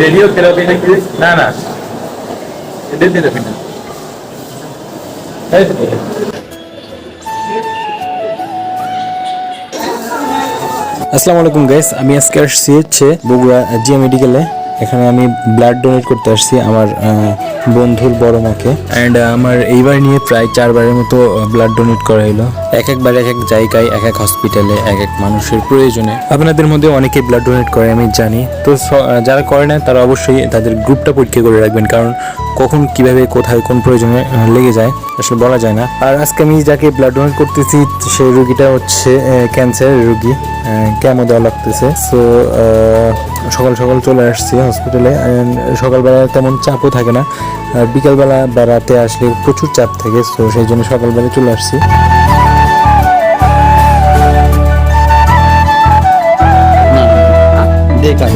Radio therapy নাকি? না না, এদের থেরাপি না। আসসালামু আলাইকুম গাইস, আমি আজকে আসছি হচ্ছে বগুড়া জিয়া মেডিকেলে। এখানে আমি ব্লাড ডোনেট করতে আসছি আমার বন্ধুর বড় মাকে। অ্যান্ড আমার এইবার নিয়ে প্রায় 4বারের মতো ব্লাড ডোনেট করা হলো। একবার এক এক জায়গায়, এক এক হসপিটালে, এক এক মানুষের প্রয়োজনে। আপনাদের মধ্যে অনেকেই ব্লাড ডোনেট করে আমি জানি। তো যারা করে না তারা অবশ্যই তাদের গ্রুপটা পরীক্ষা করে রাখবেন, কারণ কখন কিভাবে কোথায় কোন প্রয়োজনে লেগে যায় আসলে বলা যায় না। আর আজকে আমি যাকে ব্লাড ডোনেট করতেছি সেই রোগীটা হচ্ছে ক্যান্সারের রোগী, কেমো দেওয়া লাগতেছে। সো সকাল সকাল চলে আসছি হসপিটালে। সকালবেলা তেমন চাপও থাকে না, আর বিকালবেলা বেড়াতে আসলে প্রচুর চাপ থাকে। সো সেই জন্য সকালবেলা চলে আসছি। দেখা